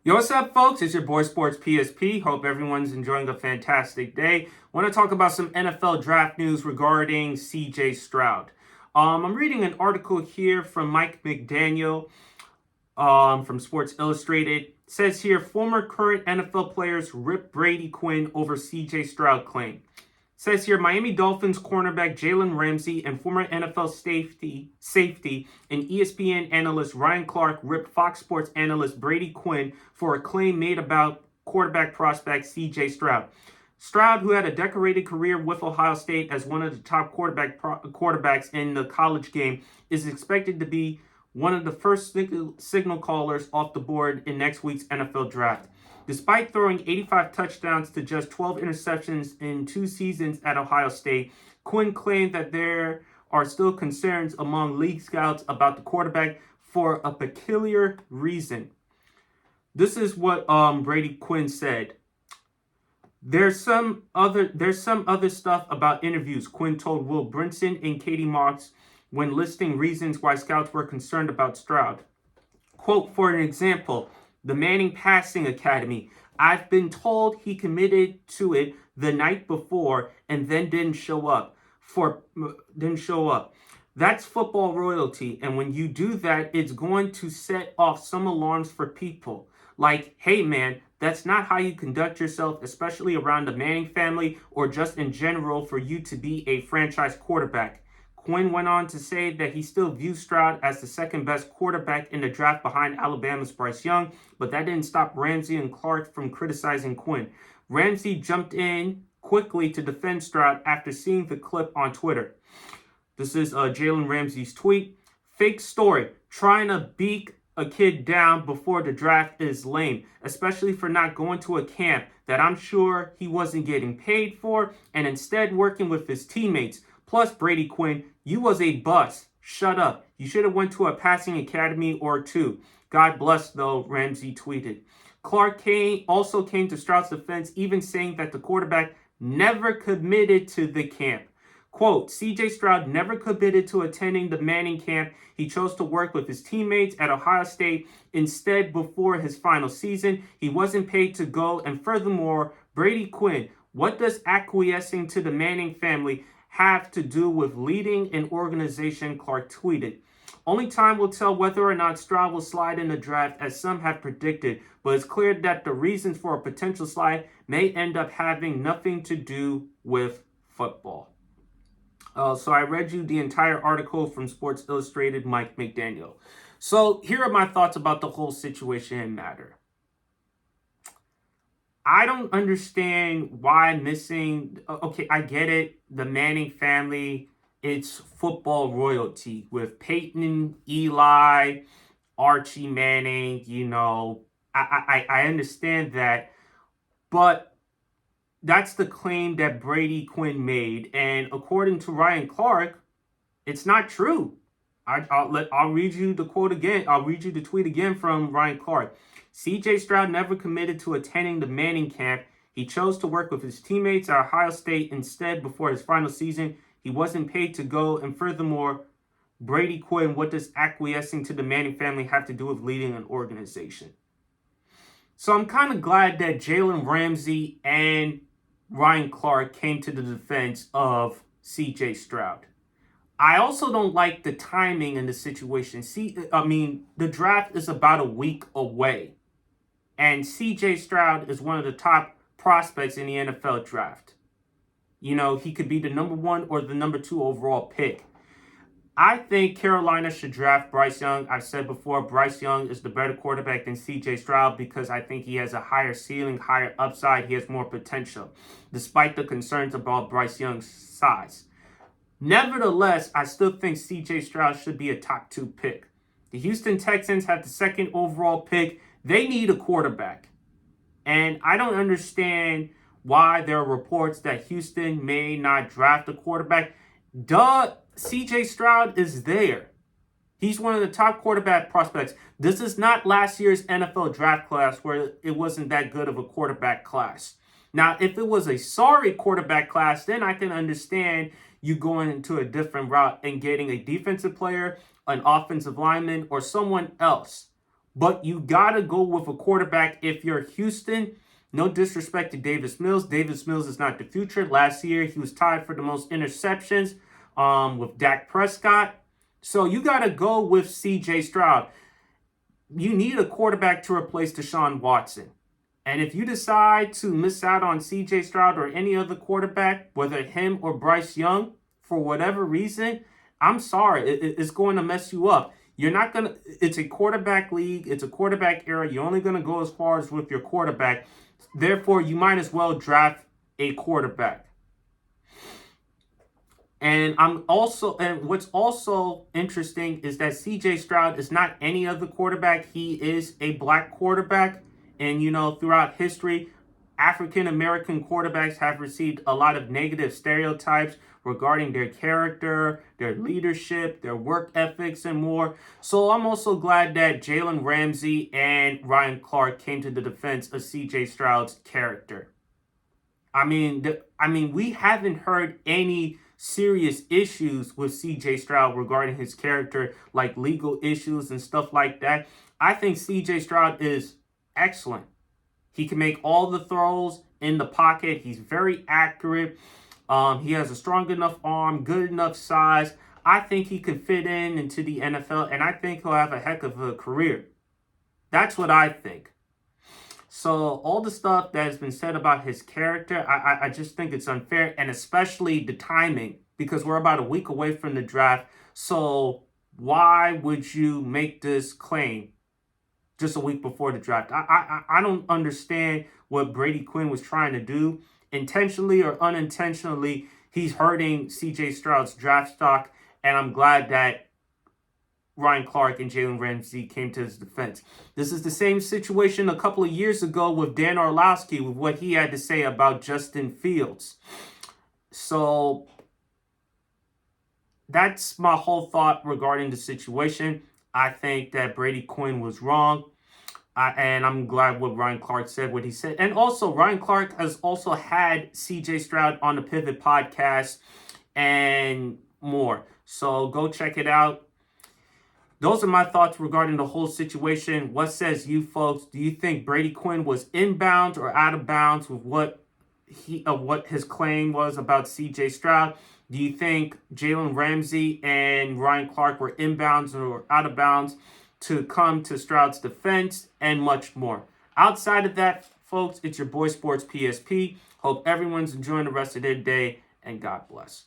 Yo, what's up, folks? It's your boy Sports PSP. Hope everyone's enjoying a fantastic day. Want to talk about some NFL draft news regarding CJ Stroud. I'm reading an article here from Mike McDaniel from Sports Illustrated. It says here, former current NFL players rip Brady Quinn over CJ Stroud claim. Says here, Miami Dolphins cornerback Jalen Ramsey and former NFL safety and ESPN analyst Ryan Clark ripped Fox Sports analyst Brady Quinn for a claim made about quarterback prospect CJ Stroud. Stroud, who had a decorated career with Ohio State as one of the top quarterbacks in the college game, is expected to be one of the first signal callers off the board in next week's NFL draft. Despite throwing 85 touchdowns to just 12 interceptions in 2 seasons at Ohio State, Quinn claimed that there are still concerns among league scouts about the quarterback for a peculiar reason. This is what Brady Quinn said. There's some other stuff about interviews, Quinn told Will Brinson and Katie Mox when listing reasons why scouts were concerned about Stroud. Quote, for an example, the Manning Passing Academy. I've been told he committed to it the night before and then didn't show up. That's football royalty, and when you do that, it's going to set off some alarms for people. Like, hey man, that's not how you conduct yourself, especially around the Manning family or just in general for you to be a franchise quarterback. Quinn went on to say that he still views Stroud as the second best quarterback in the draft behind Alabama's Bryce Young, but that didn't stop Ramsey and Clark from criticizing Quinn. Ramsey jumped in quickly to defend Stroud after seeing the clip on Twitter. This is Jalen Ramsey's tweet. Fake story. Trying to beat a kid down before the draft is lame, especially for not going to a camp that I'm sure he wasn't getting paid for and instead working with his teammates. Plus, Brady Quinn, you was a bust. Shut up. You should have went to a passing academy or two. God bless, though, Ramsey tweeted. Clark also came to Stroud's defense, even saying that the quarterback never committed to the camp. Quote, CJ Stroud never committed to attending the Manning camp. He chose to work with his teammates at Ohio State instead before his final season. He wasn't paid to go. And furthermore, Brady Quinn, what does acquiescing to the Manning family have to do with leading an organization, Clark tweeted. Only time will tell whether or not Stroud will slide in the draft, as some have predicted, but it's clear that the reasons for a potential slide may end up having nothing to do with football. So I read you the entire article from Sports Illustrated, Mike McDaniel. So here are my thoughts about the whole situation and matter. I don't understand why missing. Okay, I get it. The Manning family, it's football royalty with Peyton, Eli, Archie Manning. I understand that, but that's the claim that Brady Quinn made, and according to Ryan Clark, it's not true. I'll read you the quote again. I'll read you the tweet again from Ryan Clark. CJ Stroud never committed to attending the Manning camp. He chose to work with his teammates at Ohio State instead before his final season. He wasn't paid to go. And furthermore, Brady Quinn, what does acquiescing to the Manning family have to do with leading an organization? So I'm kind of glad that Jalen Ramsey and Ryan Clark came to the defense of CJ Stroud. I also don't like the timing in the situation. The draft is about a week away. And CJ Stroud is one of the top prospects in the NFL draft. He could be the number 1 or the number 2 overall pick. I think Carolina should draft Bryce Young. I've said before, Bryce Young is the better quarterback than CJ Stroud because I think he has a higher ceiling, higher upside. He has more potential, despite the concerns about Bryce Young's size. Nevertheless, I still think CJ Stroud should be a top 2 pick. The Houston Texans have the 2nd overall pick. They need a quarterback. And I don't understand why there are reports that Houston may not draft a quarterback. CJ Stroud is there. He's one of the top quarterback prospects. This is not last year's NFL draft class where it wasn't that good of a quarterback class. Now, if it was a sorry quarterback class, then I can understand you going into a different route and getting a defensive player, an offensive lineman, or someone else. But you got to go with a quarterback if you're Houston. No disrespect to Davis Mills. Davis Mills is not the future. Last year, he was tied for the most interceptions with Dak Prescott. So you got to go with CJ Stroud. You need a quarterback to replace Deshaun Watson. And if you decide to miss out on CJ Stroud or any other quarterback, whether him or Bryce Young, for whatever reason, I'm sorry, it's going to mess you up. You're not going to, it's a quarterback league, it's a quarterback era. You're only going to go as far as with your quarterback. Therefore, you might as well draft a quarterback. And what's also interesting is that CJ Stroud is not any other quarterback. He is a black quarterback. And, throughout history, African American quarterbacks have received a lot of negative stereotypes regarding their character, their leadership, their work ethics, and more. So I'm also glad that Jalen Ramsey and Ryan Clark came to the defense of CJ Stroud's character. I mean, we haven't heard any serious issues with CJ Stroud regarding his character, like legal issues and stuff like that. I think CJ Stroud is excellent. He can make all the throws in the pocket. He's very accurate. He has a strong enough arm, good enough size. I think he could fit into the NFL, and I think he'll have a heck of a career. That's what I think. So all the stuff that has been said about his character, I just think it's unfair, and especially the timing, because we're about a week away from the draft. So why would you make this claim just a week before the draft? I don't understand what Brady Quinn was trying to do. Intentionally or unintentionally, he's hurting CJ Stroud's draft stock, and I'm glad that Ryan Clark and Jalen Ramsey came to his defense. This is the same situation a couple of years ago with Dan Orlovsky, with what he had to say about Justin Fields. So that's my whole thought regarding the situation. I think that Brady Quinn was wrong. And I'm glad what Ryan Clark said, what he said. And also, Ryan Clark has also had CJ Stroud on the Pivot podcast and more. So go check it out. Those are my thoughts regarding the whole situation. What says you folks? Do you think Brady Quinn was inbound or out of bounds with what his claim was about CJ Stroud? Do you think Jalen Ramsey and Ryan Clark were inbounds or out of bounds to come to Stroud's defense, and much more? Outside of that, folks, it's your boy Sports PSP. Hope everyone's enjoying the rest of their day, and God bless.